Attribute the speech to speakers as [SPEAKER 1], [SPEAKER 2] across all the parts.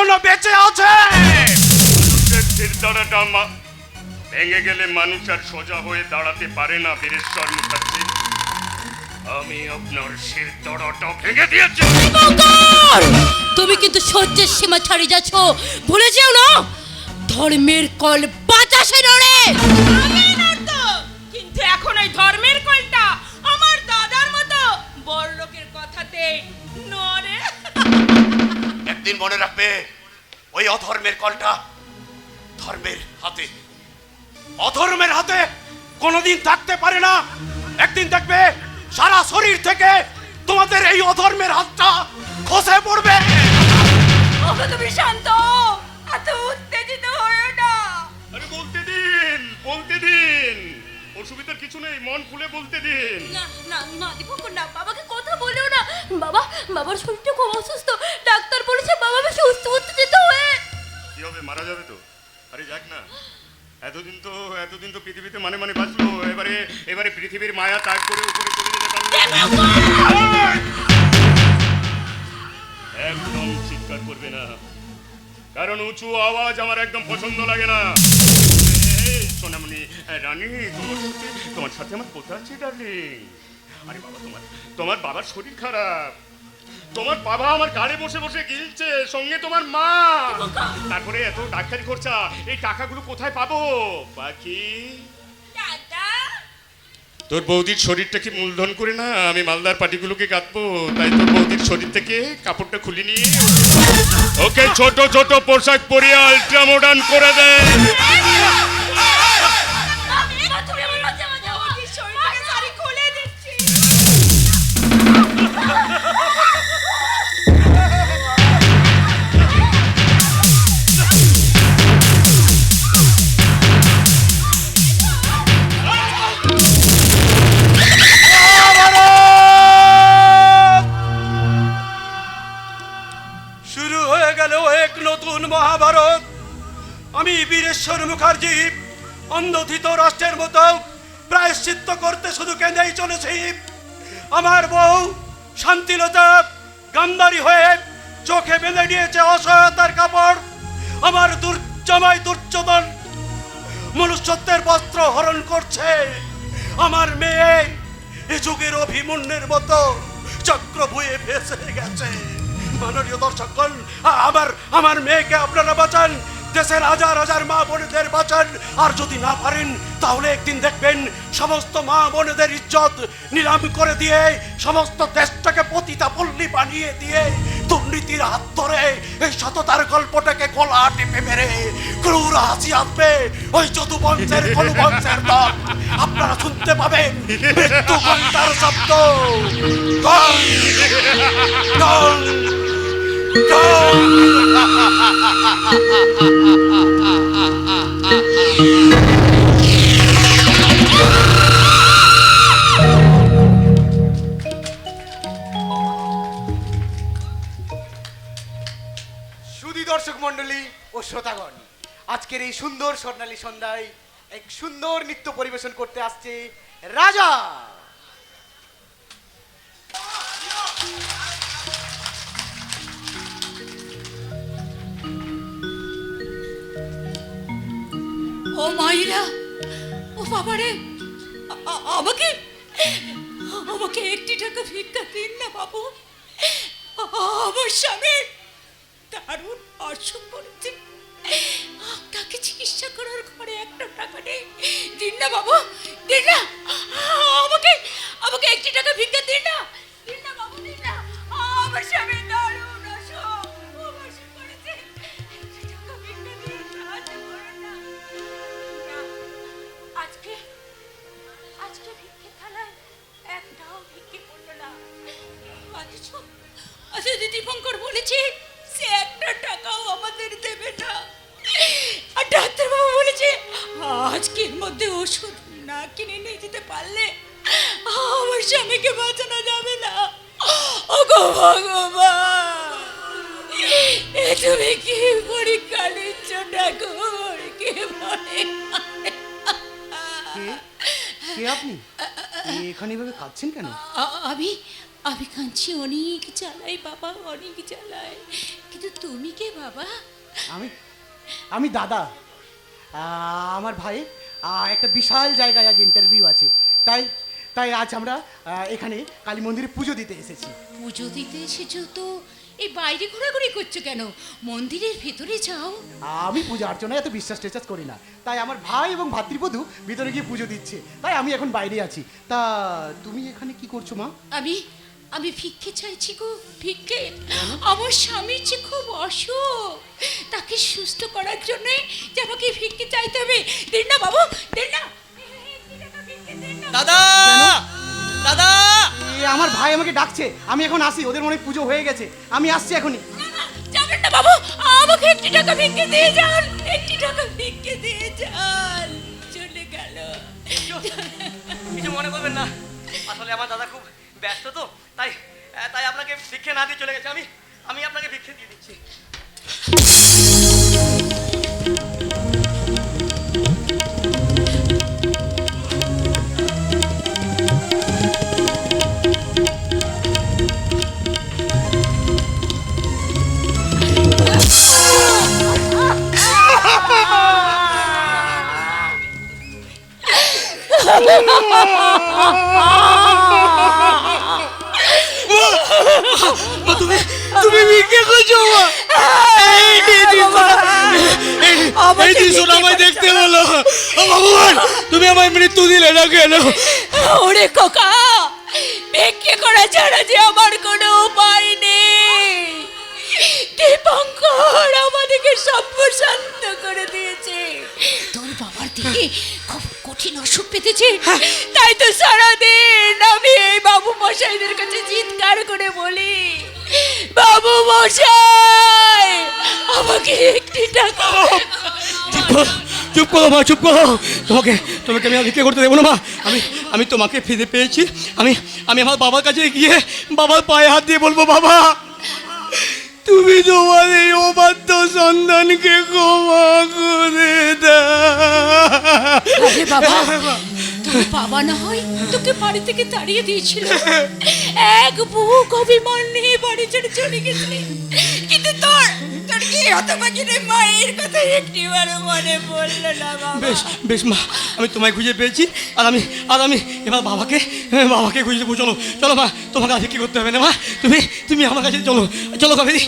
[SPEAKER 1] এখনো বেঁচে আছে।
[SPEAKER 2] শিরদাঁড়াটা ভেঙে গেলে মানুষ আর সোজা হয়ে দাঁড়াতে পারে না বীরেশ্বর মুখার্জি। আমি আপনার শিরদাঁড়াটা ভেঙে দিয়েছি।
[SPEAKER 3] তুমি কিন্তু সহ্যের সীমা ছাড়িয়ে যাচ্ছ, ভুলে যেও না ধর্মের কল বাতাসে নড়ে।
[SPEAKER 4] কিন্তু এখন ওই ধর্মের কলটা আমার দাদার মতো বড় লোকের কথাতে নড়ে।
[SPEAKER 1] একদিন মনে রাখবে, ওই অধর্মের কলটা ধর্মের হাতে, অধর্মের হাতে কোনোদিন থাকতে পারে না। একদিন দেখবে সারা শরীর থেকে তোমাদের এই অধর্মের হাতটা খসে পড়বে।
[SPEAKER 4] তুমি শান্ত, এত উত্তেজিত হয়ো না।
[SPEAKER 2] আরে বলতে দিন, অসুবিধার কিছু নেই, মন খুলে বলতে দিন।
[SPEAKER 3] না না না দীপঙ্কর না, বাবাকে কথা বলেও না। বাবার শরীরটা খুব অসুস্থ, ডাক্তার বলেছে বাবা বেশি উত্তেজিত হয়ে
[SPEAKER 2] কি হবে, মারা যাবে তো। আরে যাক না, এতদিন তো পৃথিবীতে মানে বাঁচলো, এবারে পৃথিবীর মায়া ত্যাগ করে উপরে চলে যেতে পারলো। একদম চিৎকার করবে না, কারণ উঁচু আওয়াজ আমার একদম পছন্দ লাগে না। সোনামণি রানী, তোমার সাথে আমার কথা আছে ডার্লিং। আরে বাবা, তোমার বাবার শরীর খারাপ, তোমার বাবা আমার গাড়ি বসে বসে গিলছে, সঙ্গে তোমার মা। তারপরে এত ডাক্তারি খরচা, এই টাকাগুলো কোথায় পাবো বাকি? তোর বৌদির শরীরটা কি মূলধন করে না আমি মালদার পাটিগুলোকে কাটবো, তাই তোর বৌদির শরীর থেকে কাপড়টা খুলে নিয়ে ওকে ছোট ছোট পোশাক পরিয়ে আল্ট্রা মডার্ন করে দেয়।
[SPEAKER 1] শুরু হয়ে গেল এক নতুন মহাভারত। আমি বীরেশ্বর মুখার্জি অন্ধধিত রাষ্ট্রের মতো প্রায়শ্চিত্ত করতে শুধু কেঁদেই চলেছি। আমার বউ শান্তিলতা গান্ধারী হয়ে চোখে বেঁধে নিয়েছে অসহায়তার কাপড়। আমার জামাই দুর্যোধন মনুষ্যত্বের বস্ত্র হরণ করছে। আমার মেয়ে এ যুগের অভিমন্যের মতো চক্রভুয়ে ভেসে গেছে। মাননীয় দর্শকগণ, আমার মেয়েকে আপনারা বাঁচান, দেশের হাজার হাজার মা বোনেদের বাঁচান। আর যদি না পারেন তাহলে একদিন দেখবেন সমস্ত মা বোনেদের ইজ্জত নিলাম করে দিয়ে, সমস্ত দেশটাকে পতিতা পল্লী বানিয়ে দিয়ে, দুর্নীতির হাত ধরে এই সততার গল্পটাকে গলা টিপে মেরে ক্রূর হাসি আসবে ওই যদুবংশের কলুবংশের দল। আপনারা শুনতে পাবেন মৃত্যু ঘণ্টার শব্দ। গং, গং, গং।
[SPEAKER 5] সুধী দর্শক মণ্ডলী ও শ্রোতাগণ, আজকের এই সুন্দর স্বর্ণালী সন্ধ্যায় এক সুন্দর নৃত্য পরিবেশন করতে আসছে রাজা।
[SPEAKER 3] ও মাইরা, ও বাবারে, আমাকে আমাকে 1টি টাকা ভিক্ষা দিন না বাবু। আমার স্বামী দারুণ অসুখ করেছে, তাকে চিকিৎসা করার ঘরে 1টা টাকা নেই। দিন না বাবু, দিন না, আমাকে 1টি টাকা ভিক্ষা দিন না, দিন না বাবু, দিন না। আমার স্বামী দারুণ অসুখ করেছে, 1টি টাকা ভিক্ষা দিন, সাহায্য করুন না। আজকে ভিক্ষে থালায় একটাও ভিক্ষে করলো না। আচ্ছা দীপঙ্কর বলেছে সে 1টা টাকাও আমাদের দেবে না। আর ডাক্তারবাবু বলেছে আজকের মধ্যে ওষুধ না কিনে নিয়ে যেতে পারলে আমার স্বামীকে বাঁচানো যাবে না। ওগো ভগবান, তুমি কি পরীক্ষা নিচ্ছ ঠাকুর? কে বলে
[SPEAKER 5] কে আপনি? এখানে এভাবে কাঁদছেন কেন?
[SPEAKER 3] আমি কাঁদছি অনেক জ্বালাই বাবা, অনেক জ্বালাই। কিন্তু তুমি কে বাবা?
[SPEAKER 5] আমি আমি দাদা। আমার ভাই একটা বিশাল জায়গায় আজ ইন্টারভিউ আছে, তাই তাই আজ আমরা এখানে কালী মন্দিরে পুজো দিতে এসেছি।
[SPEAKER 3] পুজো দিতে এসেছো তো এই বাইরে ঘোরাঘুরি করছো কেন? মন্দিরের ভেতরে যাও।
[SPEAKER 5] আমি পূজা অর্চনায় এত বিশ্বাস টেশ্বাস করি না, তাই আমার ভাই এবং ভাতৃবধূ ভিতরে গিয়ে পুজো দিচ্ছে, তাই আমি এখন বাইরে আছি। তা তুমি এখানে কি করছো মা?
[SPEAKER 3] আমি আমি ভিক্ষে চাইছি গো, ভিক্ষে। আমার স্বামীর যে খুব অসুখ, তাকে সুস্থ করার জন্য যে আমাকে ভিক্ষে চাইতে হবে। দেন না বাবু, দেন না।
[SPEAKER 6] দাদা দাদা
[SPEAKER 5] আমার ভাই আমাকে ডাকছে, আমি এখন আসি। ওদের মনে হয় পুজো হয়ে গেছে, আমি আসছি এখনই।
[SPEAKER 3] যাবেন না বাবু, আমাকে 1 টাকা ভিক্ষে দিয়ে যান, 1 টাকা ভিক্ষে দিয়ে যান। চলে গেল।
[SPEAKER 6] কিছু মনে করবেন না, আসলে আমার দাদা খুব ব্যস্ত তো, তাই তাই আপনাকে ভিক্ষে না দিয়ে চলে গেছে। আমি আপনাকে ভিক্ষে দিয়ে দিচ্ছি।
[SPEAKER 1] তুমি ভিক্ষে করছো মা? এই দৃশ্যটা আমায় দেখতে বলো ভগবান, তুমি আমায় মৃত্যু দিলে না কেন?
[SPEAKER 3] ওরে খোকা, ভিক্ষে করা ছাড়া যে আমার কোনো উপায় নেই। দীপঙ্কর আমাদেরকে সর্বশান্ত করে দিয়েছে। তোর বাবার দিকে খুব কঠিন অসুখ পেতেছে, তাই তো সারাদিন আমি এই বাবু মশাইদের কাছে চিৎকার করে বলি, বাবু মশাই আমাকে 1 টাকা।
[SPEAKER 1] চুপ করো মা, চুপ করো। তোমাকে তোমাকে আমি আর ভিক্ষে করতে দেবো না মা। আমি তোমাকে ফিরে পেয়েছি। আমি আমার বাবার কাছে গিয়ে বাবার পায়ে হাত দিয়ে বলবো, বাবা তুমি তোমার এই অবাধ্য সন্তানকে ক্ষমা করে দাও।
[SPEAKER 3] আরে বাবা, তোর বাবা না হয় তোকে বাড়ি থেকে তাড়িয়ে দিয়েছিল, এক বুক অভিমান নিয়ে বাড়ি ছেড়ে চলে গেছিলি, কিন্তু তোর তোর কি হতভাগিনী মায়ের কথা একটিবারও মনে পড়লো না বাবা?
[SPEAKER 1] বেশ বেশ মা, আমি তোমায় খুঁজে পেয়েছি। আর আমি এবার বাবাকে খুঁজে দেবো। চলো চলো মা, তোমাকে আর কি করতে হবে না মা। তুমি আমার কাছে চলো, চলো কাবেরী।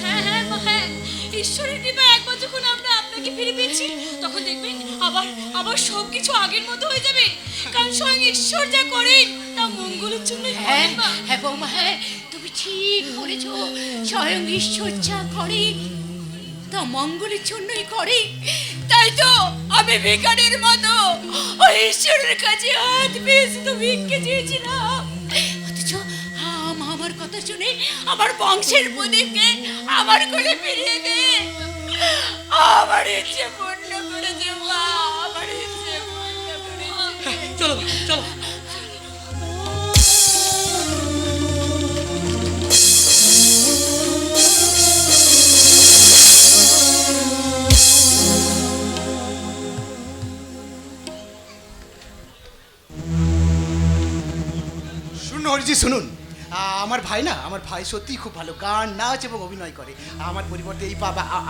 [SPEAKER 3] হ্যাঁ হ্যাঁ মা, হ্যাঁ। ঈশ্বরের কৃপা একবার যখন আমরা আপনাকে ফিরে পেয়েছি, তখন দেখবেন আবার সব কিছু আগের মতো হয়ে যাবে। কারণ স্বয়ং ঈশ্বর যা করেন তা মঙ্গলের জন্য। হ্যাঁ হ্যাঁ বৌমা, হ্যাঁ তুমি ঠিক বলেছ। স্বয়ং ঈশ্বর যা করে তা মঙ্গলের জন্যই করে। তাই তো আমি ভিখারির মতো ওই ঈশ্বরের কাছে হাত পেয়েছি, তো ভিক্ষে চেয়েছিলাম। অথচ আমার কথা শুনে আমার বংশের প্রদীপকে আমার কোলে ফিরিয়ে দে। আমার ইচ্ছে পূর্ণ করেছে মা, আমার ইচ্ছে পূর্ণ করেছে।
[SPEAKER 1] চলো চলো।
[SPEAKER 5] শুনুন হরিজি, শুনুন। আমার ভাই না, আমার ভাই সত্যিই খুব ভালো গান, নাচ এবং অভিনয় করে। আমার পরিবর্তে এই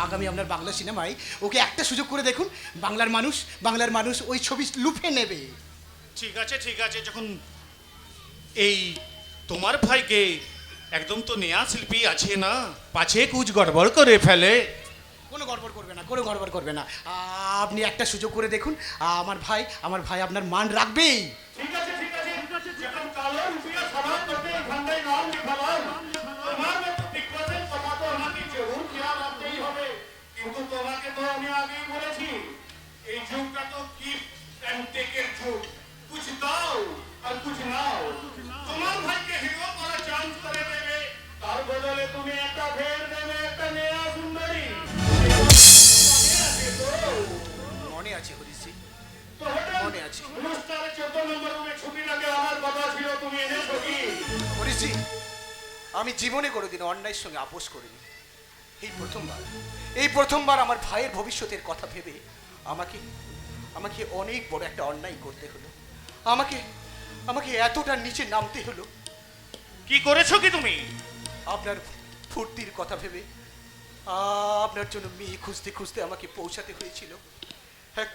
[SPEAKER 5] আগামী আপনার বাংলা সিনেমায় ওকে একটা সুযোগ করে দেখুন। বাংলার মানুষ ওই ছবি লুফে নেবে।
[SPEAKER 2] ঠিক আছে, যখন এই তোমার ভাইকে একদম তো নেয়া শিল্পী আছে না, পাছে কুছ গড়বড় করে ফেলে।
[SPEAKER 5] কোনো গড়বড় করবে না। আপনি একটা সুযোগ করে দেখুন। আমার ভাই আপনার মান রাখবেই।
[SPEAKER 2] ঠিক আছে, যখন কালো রুপিয়া সমাজ করতে এখানটায় নাম লিখালাম, তোমার মতো দিগ্গজের কথা তো আমাকে জরুর খেয়াল রাখতেই হবে। কিন্তু তোমাকে তো আমি আগেই বলেছি, এই যুগটা তো গিফট অ্যান্ড টেকের যুগ। কুছ দাও আর কুছ নাও। তোমার ভাইকে হিরো করার চান্স করে দেবে, তার বদলে তুমি একটা ফের দেবে, একটা নেয়া সুন্দরী।
[SPEAKER 5] মনে আছে হরিজি,
[SPEAKER 2] তো হোটেল
[SPEAKER 5] মনে আছে।
[SPEAKER 2] অনুষ্ঠানে 14 নম্বর রুমে ছুটি লাগে আমার কথা ছিল, তুমি এনেছো কি?
[SPEAKER 5] হরিজি, আমি জীবনে কোনোদিন অন্যায়ের সঙ্গে আপোষ করিনি। এই প্রথমবার আমার ভাইয়ের ভবিষ্যতের কথা ভেবে আমাকে অনেক বড় একটা অন্যায় করতে হলো। আমাকে এতটা নিচে নামতে হলো।
[SPEAKER 7] কি করেছো কি তুমি?
[SPEAKER 5] আপনার ফুর্তির কথা ভেবে আপনার জন্য মেয়ে খুঁজতে খুঁজতে আমাকে পৌঁছাতে হয়েছিল এক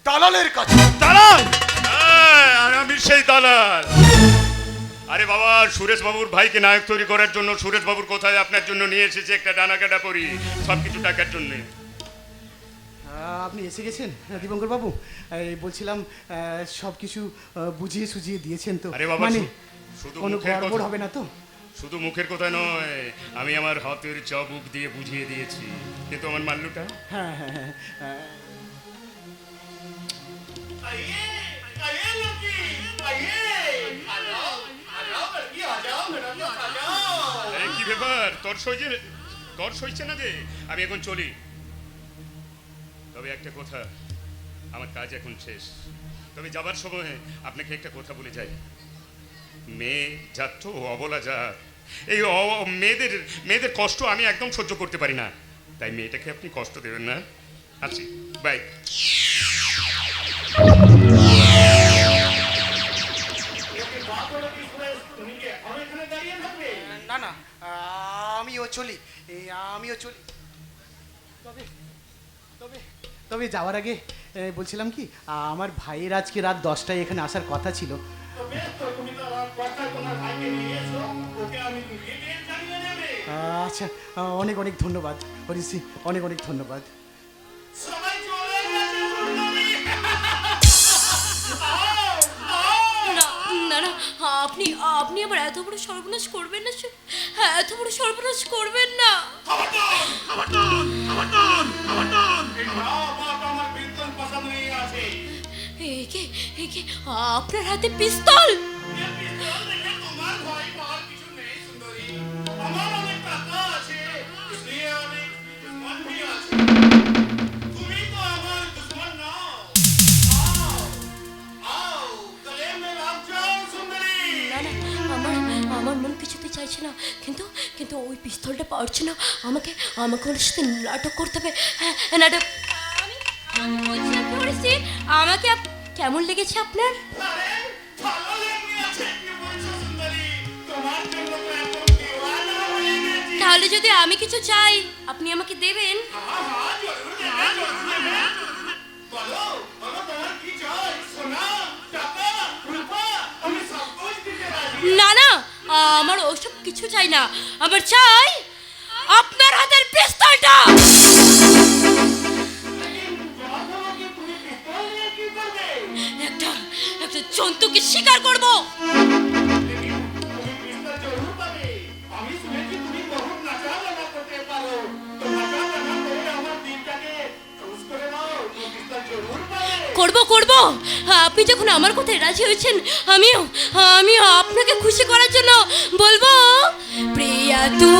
[SPEAKER 5] দালালের কাছে।
[SPEAKER 7] দালাল!
[SPEAKER 2] আর আমি সেই দালাল। আরে বাবা, সুরেশ বাবুর ভাইকে নায়ক তৈরি করার জন্য সুরেশ বাবুর কোথায় আপনার জন্য নিয়ে এসেছে একটা ডানা কাটা পরি, সবকিছু টাকার জন্য।
[SPEAKER 5] আপনি এসে গেছেন দীপঙ্কর বাবু? এই বলছিলাম সব কিছু বুঝিয়ে সুঝিয়ে দিয়েছেন তো?
[SPEAKER 2] আরে বাবা,
[SPEAKER 5] মানে
[SPEAKER 2] শুধু
[SPEAKER 5] কোনো
[SPEAKER 2] মুখের
[SPEAKER 5] গড়বড়
[SPEAKER 2] কথা-
[SPEAKER 5] হবে না তো?
[SPEAKER 2] শুধু মুখের কথা নয়, আমি আমার হাতের চাবুক দিয়ে বুঝিয়ে দিয়েছি, কিন্তু আমার মাল্লুটা
[SPEAKER 5] হ্যাঁ হ্যাঁ হ্যাঁ হ্যাঁ।
[SPEAKER 2] আরে কি ব্যাপার, তোর সইছে না যে আমি এখন চলি? তবে একটা কথা, আমার কাজ এখন শেষ। তবে যাবার সময় আপনাকে একটা কথা বলে যাই, মেয়ে জাত তো অবলা জাত, এই মেয়েদের কষ্ট আমি একদম সহ্য করতে পারি না, তাই মেয়েটাকে আপনি কষ্ট দেবেন না। আসি, বাই।
[SPEAKER 5] না না, আমিও চলি, আমিও চলি। তবে তবে তবে যাওয়ার আগে বলছিলাম কি, আমার ভাইয়ের আজকে রাত 10টায় এখানে আসার কথা ছিল। আচ্ছা, অনেক অনেক ধন্যবাদ হরিশি, অনেক অনেক ধন্যবাদ।
[SPEAKER 3] না না না, আপনি আপনি আবার এত বড় সর্বনাশ করবেন না, হ্যাঁ এত বড় সর্বনাশ করবেন না। একে একে আপনার হাতে পিস্তল? না না, আমার মন কিছুতে চাইছে না, কিন্তু কিন্তু ওই পিস্তলটা পারছে না, আমাকে আমাকে ওর সাথে নাটক করতে হবে। হ্যাঁ নাটক। আমি বলছিলাম কি করেছি, আমাকে কেমন লেগেছে আপনার? তাহলে যদি আমি কিছু চাই আপনি আমাকে দেবেন? না না, আমার ওসব কিছু চাই না, আমার চাই আপনার হাতের পিস্তলটা। একটা একটা জন্তুকে শিকার করব। করব করব, আপনি যখন আমার কথায় রাজি হয়েছেন, আমিও আমিও আপনাকে খুশি করার জন্য বলবো, প্রিয়া তু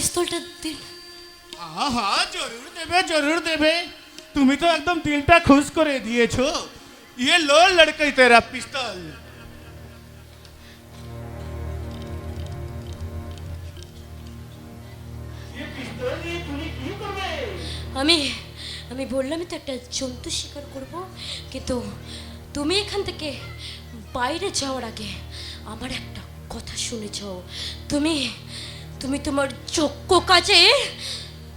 [SPEAKER 3] পিস্তলটা দিন।
[SPEAKER 7] हाँ जरूर देवे तुम्हें तो एकदम दिलटा खुश करे दिए छो ये लो लड़के तेरा पिस्तल
[SPEAKER 3] আমি আমি বললামই তো একটা জন্তু শিকার করব, কিন্তু তুমি এখান থেকে বাইরে যাওয়ার আগে আমার একটা কথা শুনে যাও। তুমি তুমি তোমার যোগ্য কাজে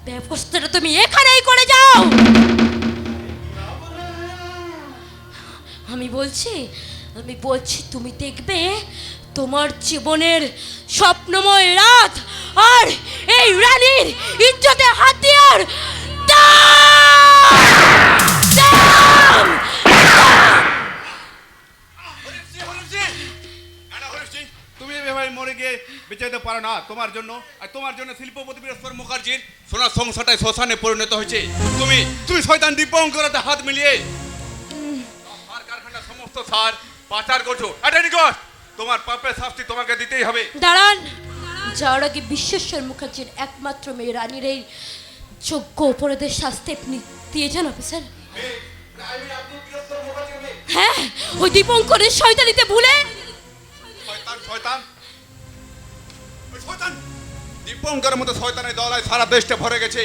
[SPEAKER 3] ব্যবস্থাটা তুমি এখানেই করে যাও। আমি বলছি তুমি দেখবে তোমার জীবনের স্বপ্নময় রাত আর এই রানীর ইজ্জতে হাত দিয়ার
[SPEAKER 8] তুমি এভাবে মরে গিয়ে বেঁচে যেতে পারো না। তোমার জন্য শিল্পপতি বীরেশ্বর মুখার্জির সোনার সংসারটাই শ্মশানে পরিণত হয়েছে। তুমি শয়তান দীপঙ্করের হাত মিলিয়ে সার কারখানার সমস্ত সার পাচার করছো। তোমার পাপের শাস্তি তোমাকে দিতেই হবে।
[SPEAKER 3] দাঁড়ান, যাওয়ার আগে বিশ্বেশ্বর মুখার্জির একমাত্র মেয়ে রানীর এই যোগ্য অপরাধের শাস্তি আপনি দিয়ে যান অফিসার। হ্যাঁ, ওই দীপঙ্করের শয়তানিতে ভুলে
[SPEAKER 8] শয়তান দীপঙ্করের মতো শয়তানের দলায় সারা দেশটা ভরে গেছে।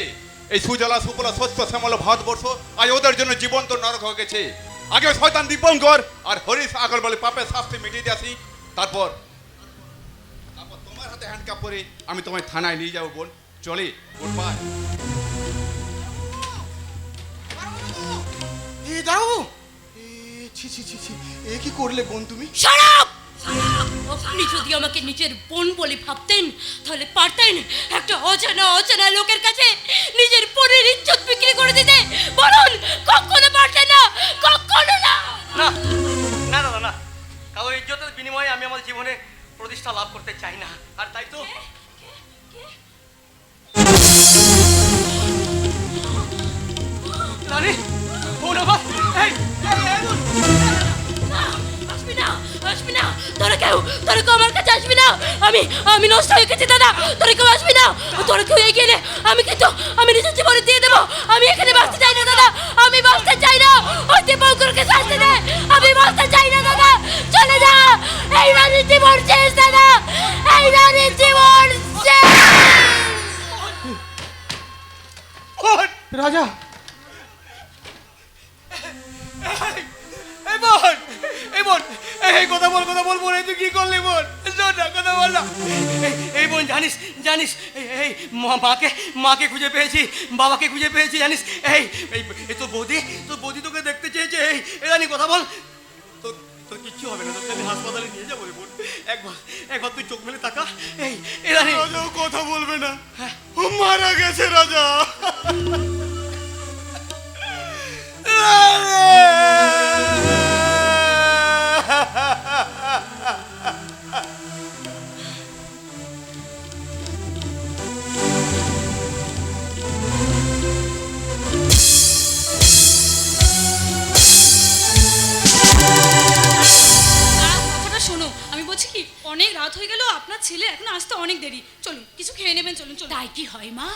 [SPEAKER 8] এই সুজলা সুফলা শস্য শ্যামল ভারতবর্ষ আজ ওদের জন্য জীবন্ত নরক হয়ে গেছে। আগে শয়তান দীপঙ্কর আর হরিশ আগরওয়ালি পাপের শাস্তি মিটিয়ে দিয়ে আসি, তারপর তোমার হাতে হ্যান্ডকাপ করে আমি তোমায় থানায় নিয়ে যাবো। বল চলে গুডবাই।
[SPEAKER 5] দাঁড়াবো, ছি ছি ছি ছি, এ কি করলে বোন তুমি?
[SPEAKER 3] শরাব! আপনি যদি আমাকে নিজের বোন বলে ভাবতেন তাহলে পারতেন একটা অজানা লোকের কাছে নিজের বোনের ইজ্জত বিক্রি করে দিতে। বলুন, কখনো পারতেন না, কখনো না।
[SPEAKER 6] না না দাদা না, কারো ইজ্জতের বিনিময়ে আমি আমার জীবনে প্রতিষ্ঠা লাভ করতে চাই না। আর তাই তো রানী বোন আমার
[SPEAKER 3] আসবি না, তোরা কেউ আমার কাছে আসবি না। আমি নষ্ট হয়ে গেছি দাদা, তোরা কেউ আসবি না। তোরা কেউ এগিয়ে এলে আমি নিজের জীবনে দিয়ে দেবো। আমি এখানে বাঁচতে চাই না দাদা, আমি বাঁচতে চাই না। ওই দীপঙ্করকে শাস্তি দে, আমি বাঁচতে চাই না দাদা। চলে যা, এই রানীর জীবন শেষ দাদা, এই রানীর জীবন শেষ।
[SPEAKER 5] রাজা,
[SPEAKER 6] এই কথা বল বোন, তুই কি করলি বোন? শোন না, কথা বল না। এই বোন জানিস মাকে খুঁজে পেয়েছি, বাবাকে খুঁজে পেয়েছি জানিস। এই তোর বৌদি তোকে দেখতে চেয়েছে। এই রানী কথা বল, তোর কিচ্ছু হবে না, তোকে আমি হাসপাতালে নিয়ে যাবো রে বোন। একবার তুই চোখ মেলে তাকা। এই রানী
[SPEAKER 7] কথা বলবে না, মারা গেছে রাজা।
[SPEAKER 4] অনেক রাত হয়ে গেল, আপনার ছেলে এখন আসতে অনেক দেরি। চলুন কিছু খেয়ে নেবেন, চলুন।
[SPEAKER 3] তাই কি হয় মা?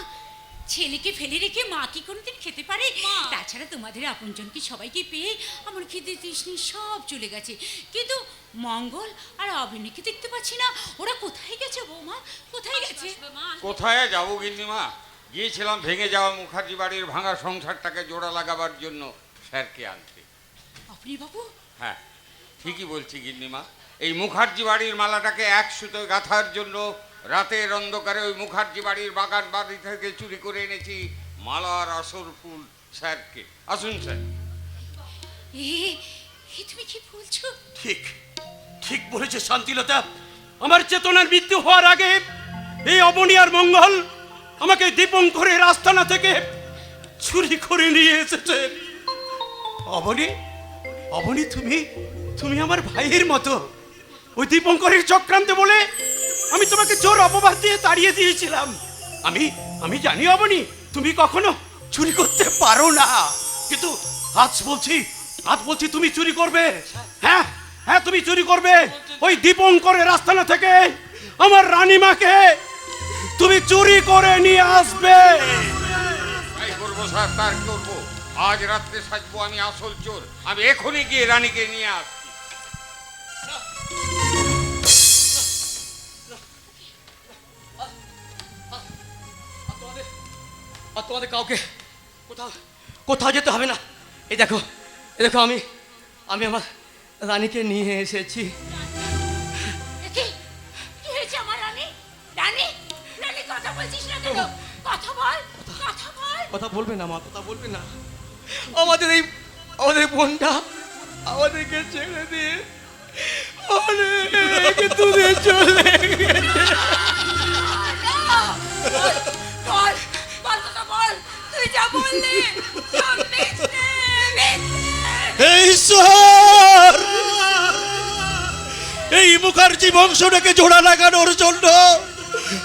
[SPEAKER 3] ছেলেকে ফেলে রেখে মা কি কোনোদিন খেতে পারে? তাছাড়া তোমাদের আপনজনকে সবাইকে পেয়ে আমার খেতে তৃষ্ণি সব চলে গেছে, কিন্তু মঙ্গল আর অভিনীকে দেখতে পাচ্ছি না। ওরা কোথায় গেছে বৌমা, কোথায় গেছে?
[SPEAKER 9] কোথায় যাবো গিন্নিমা, গিয়েছিলাম ভেঙে যাওয়া মুখার্জি বাড়ির ভাঙা সংসারটাকে জোড়া লাগাবার জন্য স্যারকে আনতে।
[SPEAKER 3] আপনি বাবু?
[SPEAKER 9] হ্যাঁ ঠিকই বলছি গিন্নিমা, এই মুখার্জি বাড়ির মালাটাকে এক সুতোয় গাঁথার জন্য রাতের অন্ধকারে ওই মুখার্জি বাড়ির বাগান বাড়ি থেকে চুরি করে এনেছি মালার আসল ফুল স্যারকে। আসুন স্যার।
[SPEAKER 3] তুমি কি বলছো?
[SPEAKER 1] ঠিক বলেছে শান্তিলতা। আমার চেতনার মৃত্যু হওয়ার আগে এই অবনী আর মঙ্গল আমাকে দীপঙ্করের আস্তানা থেকে চুরি করে নিয়ে এসেছে। অবনী তুমি আমার ভাইয়ের মতো। ওই দীপঙ্করের চক্রান্তে বলে আমি তোমাকে জোর অপবাদ দিয়ে তাড়িয়ে দিয়েছিলাম। আমি জানি অবনী তুমি কখনো চুরি করতে পারো না, কিন্তু আজ বলছি তুমি চুরি করবে। হ্যাঁ তুমি চুরি করবে। ওই দীপঙ্করের আস্তানা থেকে আমার রানীমাকে তুমি চুরি করে নিয়ে আসবে।
[SPEAKER 9] তাই করবো স্যার, তার করবো। আজ রাত্রে সাজবো আমি আসল চোর। আমি এখনই গিয়ে রানীকে নিয়ে আসছি।
[SPEAKER 6] আর তোমাদের কাউকে কোথাও কোথাও যেতে হবে না। এই দেখো আমি আমার রানীকে নিয়ে এসেছি।
[SPEAKER 3] কি কি হয়েছে আমার রানী? রানী রানী কথা বলছিস না কেন? কথা বল, কথা বল।
[SPEAKER 6] কথা বলবে না মা, কথা বলবে না। আমাদের বোনটা আমাদেরকে ছেড়ে দিয়ে অনেক দূরে চলে গেছে।
[SPEAKER 3] বল বল কথা বল, তুই যা বললি সব মিথ্যে, মিথ্যে।
[SPEAKER 1] এই ঈশ্বর, এই মুখার্জি বংশটাকে জোড়া লাগানোর জন্য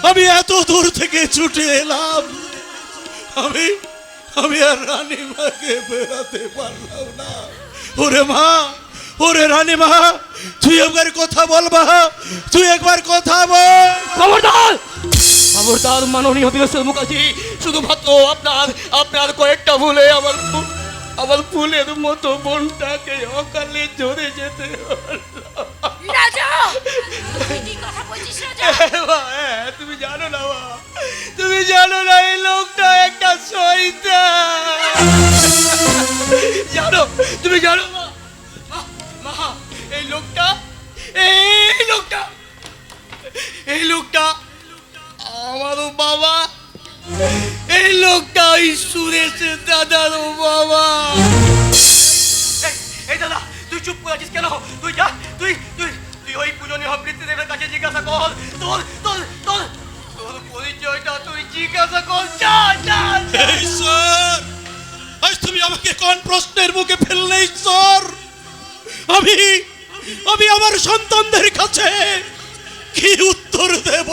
[SPEAKER 1] আমি এত দূর থেকে ছুটে এলাম। আমি আর রানীমাকে বেরাতে পারলাম না। ওরে মা, ওরে রানীমা, তুই একবার কথা বল মা, তুই একবার কথা বল।
[SPEAKER 6] খবরদার খবরদার মাননীয় বীরেশ্বর মুখার্জি, শুধুমাত্র আপনার কয়েকটা ভুলে আমার ফুলের মতো বোনটাকে অকালে ঝরে যেতে হলো।
[SPEAKER 3] রাজা তুই কি কথা বলছিস রাজা?
[SPEAKER 6] তুমি জানো না মা, তুমি জানো না এই লোকটা একটা শয়তান। তুমি জানো মা, মা এই লোকটা আমারও বাবা, এই লোকটা ওই সুরেশের দাদারও বাবা। এই দাদা, তুই চুপ করে আছিস কেন? তুই যা, তুই ওই পূজনীয় বৃত্তিদেবের কাছে জিজ্ঞাসা কর। তোর পরিচয়টা তুই জিজ্ঞাসা কর। যা।
[SPEAKER 1] ঈশ্বর, আজ তুমি আমাকে কোন প্রশ্নের মুখে ফেললে ঈশ্বর? আমি আমার সন্তানদের কাছে কি উত্তর দেব?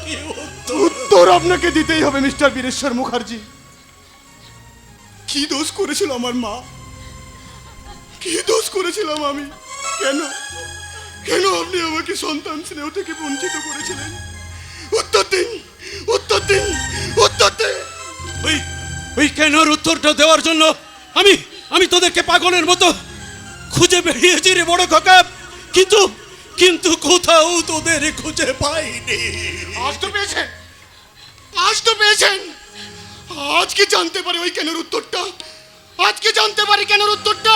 [SPEAKER 1] কি
[SPEAKER 5] উত্তর আপনাকে দিতেই হবে মিস্টার বীরেশ্বর মুখার্জি। কি দোষ করেছিল আমার মা? কি দোষ করেছিলাম আমি? কেন কেন আপনি আমাকে সন্তান স্নেহ থেকে বঞ্চিত করেছিলেন? উত্তর দিন, উত্তর দিন, উত্তর দিন।
[SPEAKER 1] ওই কেনর উত্তরটা দেওয়ার জন্য আমি তোদেরকে পাগলের মতো খুঁজে বেরিয়েছি রে বড় খোকা, কিন্তু কোথাও তোদের খুঁজে পাইনি।
[SPEAKER 5] আজ তো পেয়েছেন। আজকে জানতে পারি ওই কেনর উত্তরটা। আজকে জানতে পারি কেনর উত্তরটা।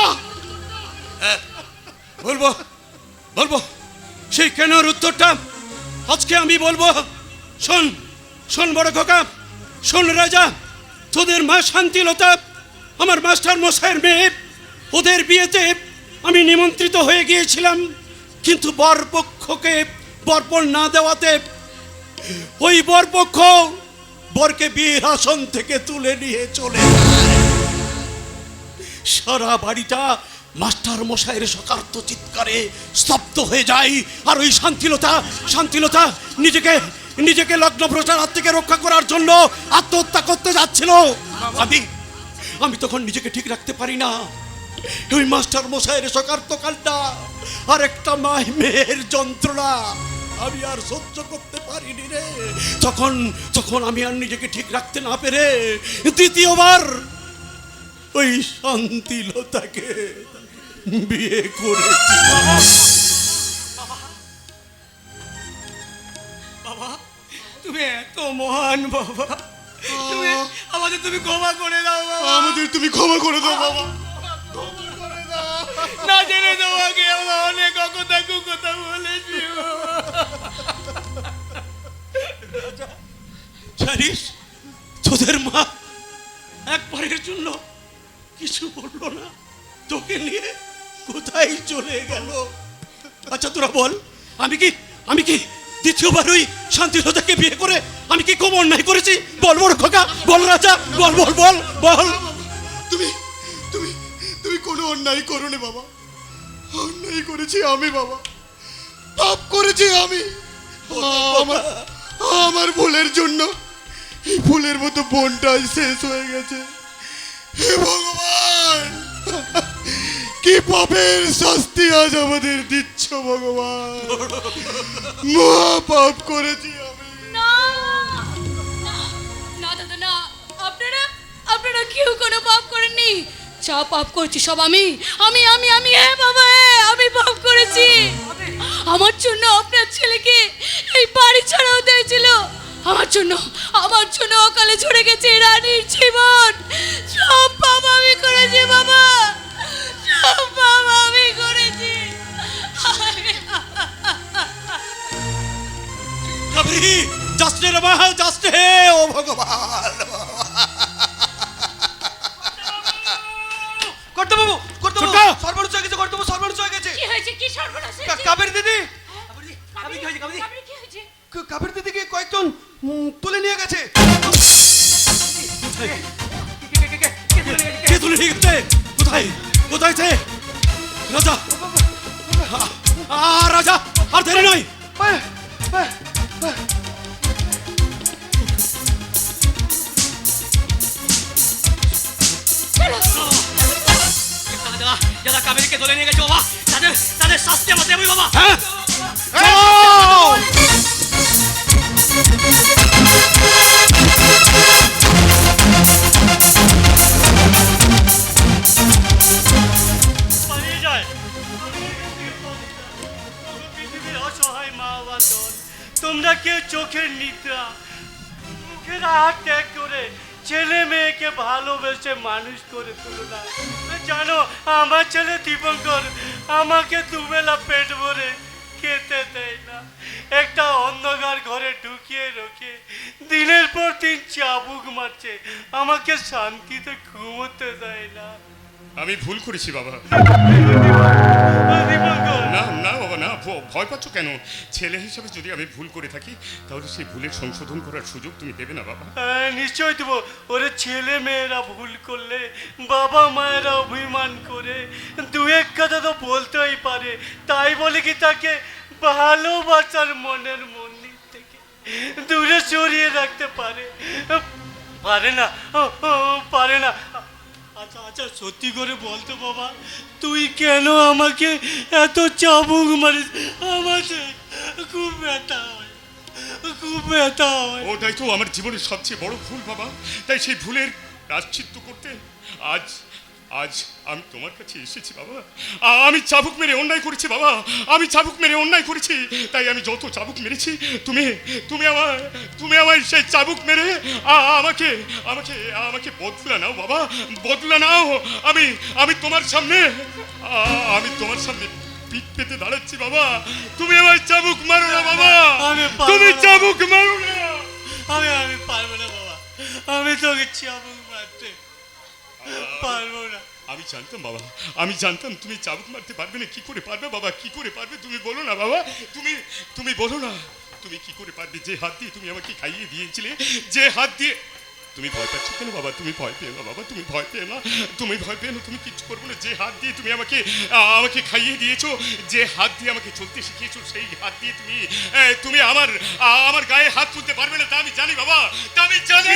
[SPEAKER 1] বলবো সেই কেনর উত্তরটা আজকে আমি বলবো। শোন বড় খোকা, শোন রাজা, তোদের মা শান্তিলতা আমার মাস্টার মশাইয়ের মেয়ে, ওদের বিয়েতে আমি নিমন্ত্রিত হয়ে গিয়েছিলাম, কিন্তু বরপক্ষকে বরপণ না দেওয়াতে ওই বরপক্ষ বরকে বিয়ের আসন থেকে তুলে নিয়ে চলে যায়। সারা বাড়িটা মাস্টার মশাইয়ের শকার্ত চিৎকারে স্তব্ধ হয়ে যায়। আর ওই শান্তিলতা নিজেকে লগ্ন প্রচার হাত থেকে রক্ষা করার জন্য আত্মহত্যা করতে যাচ্ছিল। আমি তখন নিজেকে ঠিক রাখতে পারি না। ওই মাস্টার মশাইয়ের শকার্ত কান্না আর একটা মেয়ের যন্ত্রণা আমি আর সহ্য করতে পারিনি রে। তখন আমি আর নিজেকে ঠিক রাখতে না পেরে দ্বিতীয়বার ওই শান্তিলতাকে বিয়ে করেছি।
[SPEAKER 6] বাবা, তুমি এত মহান বাবা, তুমি ক্ষমা করে দাও বাবা।
[SPEAKER 5] আমাদের তুমি ক্ষমা করে দাও বাবা।
[SPEAKER 6] না জেনে তোমাকে আমরা অনেক কথা বলেছি।
[SPEAKER 1] জানিস, তোদের মা একবারের জন্য কিছু বললো না, তোকে নিয়ে কোথায় চলে গেল? আচ্ছা তোরা বল, আমি কি দ্বিতীয়বার ওই শান্তিলতাকে বিয়ে করে আমি কি কম অন্যায় করেছি? বল বড় খোকা, বল রাজা, বল বল বল বল।
[SPEAKER 5] তুমি কোনো অন্যায় করো না বাবা। অন্যায় করেছি আমি বাবা, পাপ করেছি আমি। আমার ভুলের জন্য এই ফুলের মতো বোনটা শেষ হয়ে গেছে। হে ভগবান, কি পাপের শাস্তি আজ আমাদের দিচ্ছ ভগবান। মহা পাপ করেছি আমি।
[SPEAKER 4] না
[SPEAKER 3] আপনারা কেউ কোনো পাপ করেননি, যা পাপ করছি সব আমি আমি আমি আমি হ্যাঁ বাবা, আমি পাপ করেছি। আমার জন্য আপনার ছেলেকে এই বাড়ি ছাড়াও দিয়েছিল, আমার জন্য অকালে ঝরে গেছে রানীর জীবন। সব পাপ আমি করেছি বাবা, সব পাপ আমি করেছি।
[SPEAKER 1] কাবেরী যাচ্ছে রে মা, যাচ্ছে ও ভগবান।
[SPEAKER 6] কর্তাবাবু,
[SPEAKER 1] ছোট্ট!
[SPEAKER 6] সর্বনাশ হয়ে গেছে, কর্তাবাবু সর্বনাশ হয়ে গেছে।
[SPEAKER 3] কি হয়েছে, কি সর্বনাশ হয়েছে?
[SPEAKER 6] কাবেরী দিদি,
[SPEAKER 3] কাবেরী,
[SPEAKER 6] কি হয়েছে, কাবেরী?
[SPEAKER 3] কাবেরী, কি হয়েছে?
[SPEAKER 6] কাবেরী দিদিকে কয়েকজন তুলে নিয়ে গেছে।
[SPEAKER 1] কে তুলে নিয়ে গেছে? কোথায় কোথায় সে? রাজা, রাজা, আর দেরি নয়।
[SPEAKER 6] যারা কাবেরীকে তুলে নিয়ে গেছে বাবা, তাদের শাস্তি আমরা দেবই বাবা।
[SPEAKER 1] হ্যাঁ,
[SPEAKER 6] পালিয়ে যায়। পৃথিবীর অসহায় মা বাবা, তোমরা কেউ চোখের নিদ্রা মুখের হাত ত্যাগ করে ছেলে মেয়েকে ভালোবেসে মানুষ করে তুলো না। জানো, আমার ছেলে দীপঙ্কর আমাকে দুবেলা পেট ভরে খেতে দেয় না, একটা অন্ধকার ঘরে ঢুকিয়ে রেখে দিনের পর দিন চাবুক মারছে, আমাকে শান্তিতে ঘুমোতে দেয় না।
[SPEAKER 2] আমি ভুল করেছি বাবা।
[SPEAKER 6] দীপঙ্কর,
[SPEAKER 2] না না বাবা না, ভয় পাচ্ছ কেন? ছেলে হিসাবে যদি আমি ভুল করে থাকি তাহলে সেই ভুলের সংশোধন করার সুযোগ তুমি দেবে না বাবা?
[SPEAKER 6] নিশ্চয় দেবো। ওরে ছেলে মেয়েরা ভুল করলে বাবা মায়েরা অভিমান করে দু এক কথা তো বলতেই পারে, তাই বলে কি তাকে ভালোবাসার মনের মন্দির থেকে দূরে সরিয়ে রাখতে পারে? পারে না, পারে না। আচ্ছা আচ্ছা, সত্যি করে বলতো বাবা, তুই কেন আমাকে এত চাবুক মারিস? আমাকে খুব ব্যথা হয়, খুব ব্যথা হয়।
[SPEAKER 2] ওটাই তো আমার জীবনের সবচেয়ে বড় ভুল বাবা। তাই সেই ভুলের প্রায়শ্চিত্ত করতে আজ আজ আমি তোমার কাছে এসেছি বাবা। আমি চাবুক মেরে অন্যায় করেছি বাবা, আমি চাবুক মেরে অন্যায় করেছি। তাই আমি যত চাবুক মেরেছি তুমি তুমি আমার সেই চাবুক মেরে আমাকে আমাকে আমাকে বদলা নাও বাবা, বদলা নাও। আমি তোমার সামনে পিঠ পেতে দাঁড়াচ্ছি বাবা। তুমি আমার চাবুক মারো না বাবা, তুমি চাবুক মারো না।
[SPEAKER 6] আমি পারবো না বাবা, আমি তোকে চাবুক মারতে পারবো না।
[SPEAKER 2] আমি জানতাম বাবা, আমি জানতাম তুমি চাবুক মারতে পারবে না। কি করে পারবে বাবা, কি করে পারবে? তুমি বলো না বাবা, তুমি বলো না, তুমি কি করে পারবে? যে হাত দিয়ে তুমি আমাকে খাইয়ে দিয়েছিলে, যে হাত দিয়ে তুমি ভয় পাচ্ছ কেন বাবা? তুমি ভয় পেও না বাবা, তুমি ভয় পেও না, তুমি ভয় পেও না, তুমি কিচ্ছু করবো না। যে হাত দিয়ে তুমি আমাকে খাইয়ে দিয়েছো, যে হাত দিয়ে আমাকে চলতে শিখিয়েছো, সেই হাত দিয়ে তুমি আমার গায়ে হাত তুলতে পারবে না। তা আমি জানি বাবা, তা আমি জানি।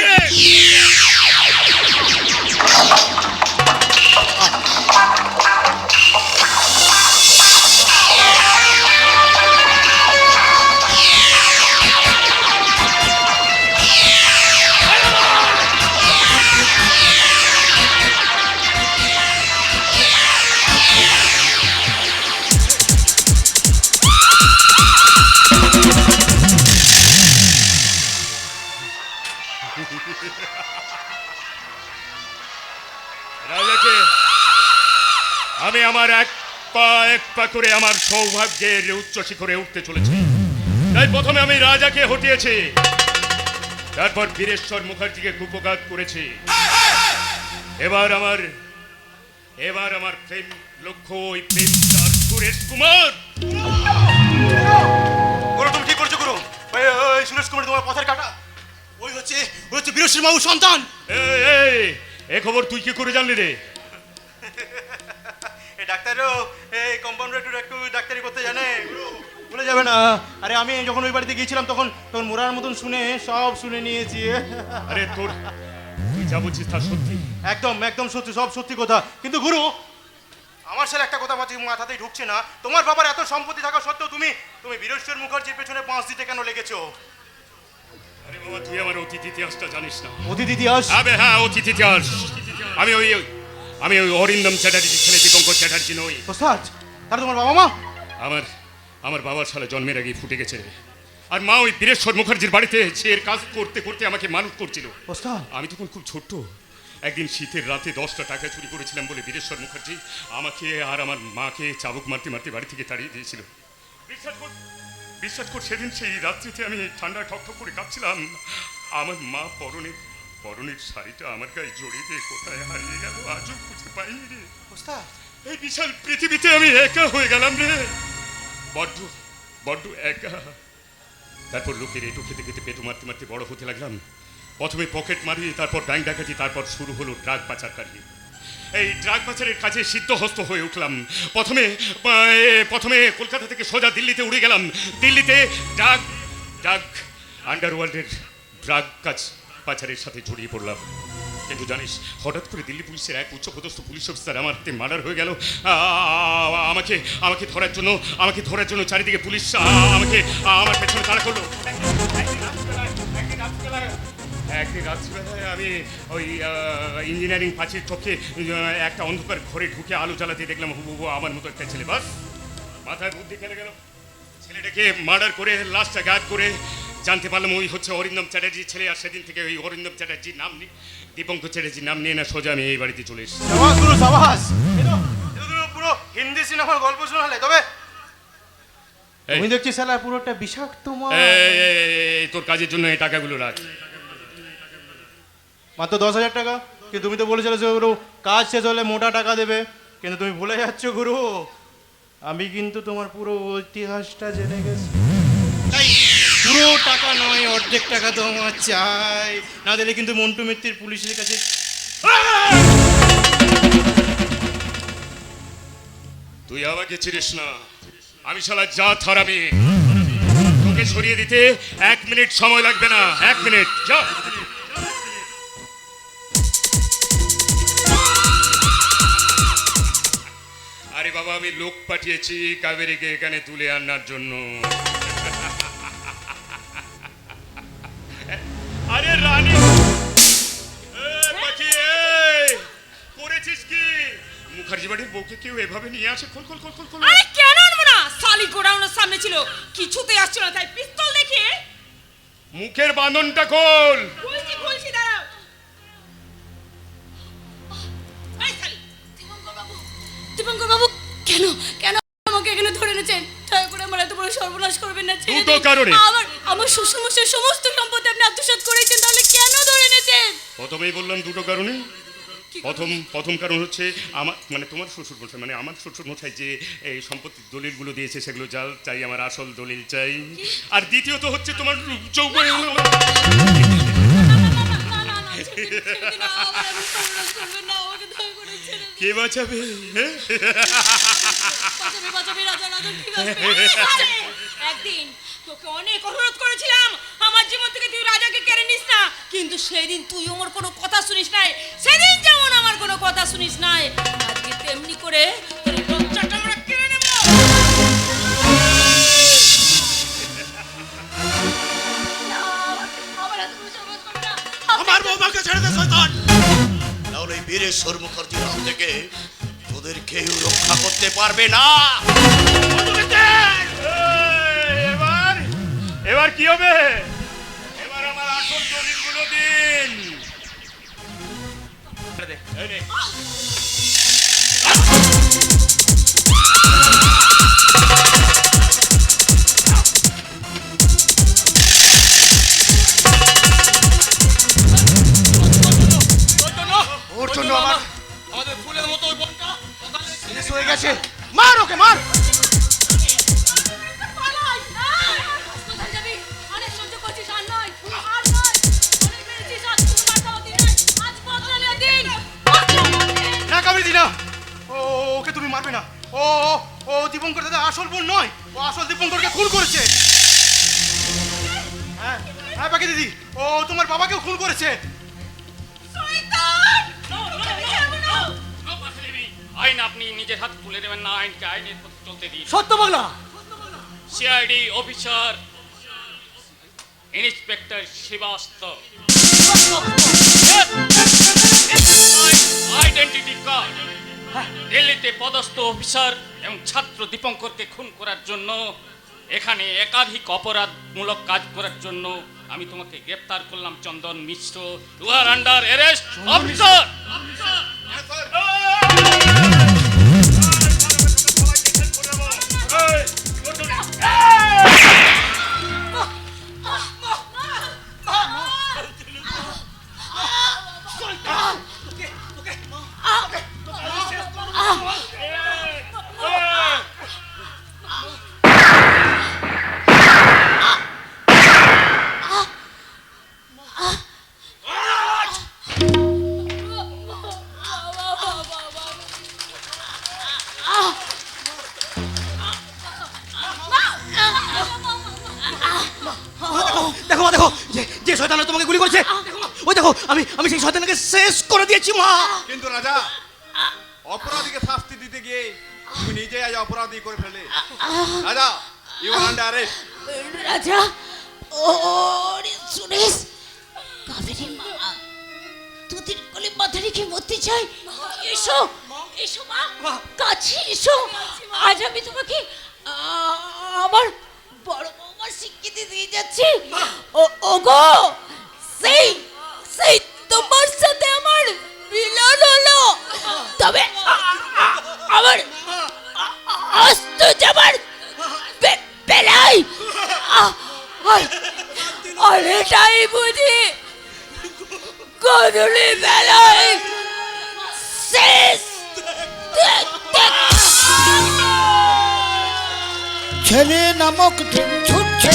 [SPEAKER 2] রাজাকে আমি আমার এক পা করে আমার সৌভাগ্যের উচ্চ শিখরে উঠতে চলেছি। তাই প্রথমে আমি রাজাকে হটিয়েছি, তারপর বীরেশ্বর মুখার্জিকে কুপঘাত করেছি। এবার আমার প্রেম লক্ষ্য ওই প্রেম সুরেশ কুমার।
[SPEAKER 5] গুরু তুমি ঠিক করছো গুরু। ওই সুরেশ কুমার তোমার পথের কাটা, ওই হচ্ছে বীরেশ্বর বাবু সন্তান।
[SPEAKER 2] এ খবর তুই কি করে জানলি রে?
[SPEAKER 5] ডাক্তারও এই কম্পাউন্ডার একটু ডাক্তারি করতে জানে, বলে যাবে না। আরে আমি যখন ওই বাড়িতে গিয়েছিলাম তখন মোরার মতন সব শুনে নিয়েছি।
[SPEAKER 2] আরে তুই যা বলছিস তা সত্যি?
[SPEAKER 5] একদম সত্যি, সব সত্যি কথা। কিন্তু গুরু, আমার স্যার একটা কথা মাথাতেই ঢুকছে না, তোমার বাবার এত সম্পত্তি থাকা সত্ত্বেও তুমি বীরেশ্বর মুখার্জির পেছনে 5 দিতে কেন লেগেছো?
[SPEAKER 2] আরে বাবা, তুই আমার অতীত ইতিহাসটা জানিস না।
[SPEAKER 7] অতীত ইতিহাস?
[SPEAKER 2] আবে হ্যাঁ, অতীত ইতিহাস। আমি ওই অরিন্দম চ্যাটার্জির ছেলে দীপঙ্কর চ্যাটার্জি নই।
[SPEAKER 7] ওস্তাদ, তার তোমার বাবা মা?
[SPEAKER 2] আমার বাবার সালে জন্মের আগেই ফুটে গেছে, আর মা ওই বীরেশ্বর মুখার্জির বাড়িতে ছেলের কাজ করতে করতে আমাকে মানুষ করছিল।
[SPEAKER 7] ওস্তাদ,
[SPEAKER 2] আমি তখন খুব ছোট্ট। একদিন শীতের রাতে 10টা টাকা চুরি করেছিলাম বলে বীরেশ্বর মুখার্জি আমাকে আর আমার মাকে চাবুক মারতে মারতে বাড়ি থেকে তাড়িয়ে দিয়েছিল। বিশ্বাস কর সেদিন সেই রাত্রিতে আমি ঠান্ডায় ঠকঠক করে কাঁপছিলাম। আমার মা পরনের শাড়িটা আমার গায়ে জড়িয়ে দিয়ে কোথায় হারিয়ে গেল আজও খুঁজে পাইনি রে।
[SPEAKER 7] ওস্তাদ,
[SPEAKER 2] এই বিশাল পৃথিবীতে আমি একা হয়ে গেলাম রে, বড্ড একা। তারপর লোকের এঁটো খেতে খেতে পেটু মারতে মারতে বড় হতে লাগলাম। প্রথমে পকেট মারি, তারপর ব্যাংক ডাকাতি, তারপর শুরু হলো ড্রাগ পাচারকারী। এই ড্রাগ পাচারের কাজে সিদ্ধহস্ত হয়ে উঠলাম। প্রথমে কলকাতা থেকে সোজা দিল্লিতে উড়ে গেলাম। দিল্লিতে ড্রাগ আন্ডারওয়ার্ল্ডের ড্রাগ কাজ পাচারের সাথে জড়িয়ে পড়লাম। কিন্তু জানিস, হঠাৎ করে দিল্লি পুলিশের এক উচ্চপদস্থ পুলিশ অফিসার আমার মার্ডার হয়ে গেল। আমাকে ধরার জন্য চারিদিকে পুলিশ আমার পেছনে তাড়া করলো। একদিন রাত্রিবেলায় আমি ওই ইঞ্জিনিয়ারিং পাঁচির চোখে একটা অন্ধকার ঘরে ঢুকে আলো জ্বালাতে দেখলাম হুবহু আমার মতো একটা ছেলে। বাস মাথায় বুদ্ধি খেলে গেল। ছেলেটাকে মার্ডার করে লাশটা গায়েব করে জানতে পারলাম ওই হচ্ছে অরিন্দম চ্যাটার্জির ছেলে। আর সেদিন থেকে ওই অরিন্দম চ্যাটার্জির নাম নিয়ে, দীপঙ্কর চ্যাটার্জির নাম নিয়ে না সোজা আমি এই বাড়িতে চলে এসেছি।
[SPEAKER 7] পুরো হিন্দি সিনেমার গল্প শোনালে। তবে আমি দেখছি শালা পুরোটা বিষাক্ত মাল।
[SPEAKER 2] এই তোর কাজের জন্য এই টাকাগুলো রাখ।
[SPEAKER 7] মাত্র 10,000 টাকা? কিন্তু তুমি তো বলেছিলে যে গুরু কাজ শেষ হলে মোটা টাকা দেবে। কিন্তু তুমি ভুলে যাচ্ছ গুরু, আমি কিন্তু তোমার পুরো ইতিহাসটা জেনে গেছি। পুরো টাকা নয়, অর্ধেক টাকা তো আমার চাই, না দিলে কিন্তু মন্টু মিত্তির পুলিশের কাছে।
[SPEAKER 2] তুই আমাকে চিনিস না, আমি শালা জাত হারামি। তোকে সরিয়ে দিতে 1 মিনিট সময় লাগবে না। 1 মিনিট, যা। আরে বাবা, আমি লোক পাঠিয়েছি কাবেরীকে এখানে তুলে আনার জন্য। আরে রানী, করেছিস কি? মুখার্জি বাড়ির বউকে কেউ এভাবে নিয়ে আসে? খোল।
[SPEAKER 4] আরে কেন আনবো না? সালি গোডাউনের সামনে ছিল, কিছুতে আসছিল না, তাই পিস্তল দেখে
[SPEAKER 2] মুখের বাঁধনটা খোল।
[SPEAKER 4] খুলছি দাঁড়াও। এই সালি,
[SPEAKER 3] দীপঙ্কর বাবু, কেন আমাকে এখানে ধরে এনেছেন? দয়া করে আমার এত বড় সর্বনাশ করবেন না। ছেড়ে
[SPEAKER 2] দুটো
[SPEAKER 3] দিন।
[SPEAKER 2] কারণে।
[SPEAKER 3] আমার শ্বশুরমশাইয়ের সমস্ত সম্পত্তি আপনি আত্মসাৎ করেছেন, তাহলে কেন ধরে এনেছেন?
[SPEAKER 2] প্রথমেই বললাম দুটো কারণে। প্রথম কারণ হচ্ছে তোমার শ্বশুর মশাই, আমার শ্বশুর মশাই যে এই সম্পত্তির দলিলগুলো দিয়েছে সেগুলো জাল চাই, আমার আসল দলিল চাই। আর দ্বিতীয়ত হচ্ছে তোমার যৌবন। কে বাঁচাবে?
[SPEAKER 4] একদিন তোকে অনেক অনুরোধ করেছিলাম আমার জীবন থেকে তুই রাজাকে কেড়ে নিস না, কিন্তু সেদিন তুই আমার কোনো কথা শুনিস নাই। সেদিন যেমন আমার কোনো কথা শুনিস নাই, আজকে তেমনি করে তোর লজ্জাটা আমরা কেড়ে নেব।
[SPEAKER 1] আমার বৌমাকে ছেড়ে দে শয়তান, তাহলে এই বীরেশ্বর মুখার্জির হাত থেকে তোদের কেউ রক্ষা করতে পারবে না।
[SPEAKER 2] এবার কি হবে? এবার আমার আসল দলিলগুলো দিন। এই নে।
[SPEAKER 5] ওর জন্য
[SPEAKER 6] আমাদের ফুলের মতো ওই বোনটা
[SPEAKER 5] শেষ হয়ে গেছে। মার ওকে, মার।
[SPEAKER 7] না কাবেরী না, ওকে তুমি মারবে না। ও দীপঙ্কর দাদা আসল বোন নয়, ও আসল দীপঙ্করকে খুন করেছে। হ্যাঁ বাকি দিদি, ও তোমার বাবাকেও খুন করেছে।
[SPEAKER 10] আইন আপনি নিজের হাত তুলে নেবেন না, আইনকে আইনের পথে চলতে দিন।
[SPEAKER 5] সত্য Bangla.
[SPEAKER 10] CID officer inspector Srivastava. Identity card. দিল্লিতে পদস্থ অফিসার এবং ছাত্র দীপঙ্করকে খুন করার জন্য, এখানে একাধিক অপরাধমূলক কাজ করার জন্য আমি তোমাকে গ্রেপ্তার করলাম Chandan Mishra. You are under arrest officer.
[SPEAKER 6] দেখো মা, দেখো যে যে শয়তান তোমাকে গুলি করেছে, ওই দেখো আমি সেই শয়তানকে শেষ করে দিয়েছি মা।
[SPEAKER 8] কিন্তু রাজা, অপরাধীকে শাস্তি দিতে গিয়ে তুমি নিজে আজ অপরাধী করে ফেলে। রাজা, ইউ আর আন্ডার অ্যারেস্ট।
[SPEAKER 3] রাজা, ও শুনিস, কাবেরী মা তোদের কোলে মাথা রেখে মরতে চাই। এসো এসো মা, কাছে এসো। আজ আমি তোমাকে আমার বড় বৌমার স্বীকৃতি দিয়ে যাচ্ছি। ওগো, সেই সেই তোমার সাথে আমার মিলন হলো, তবে আমার অস্ত যাবার বেলাই আর এটাই বুঝি গধূলি বেলায় শেষ।
[SPEAKER 11] ছেলে নামক দিন ছুটছে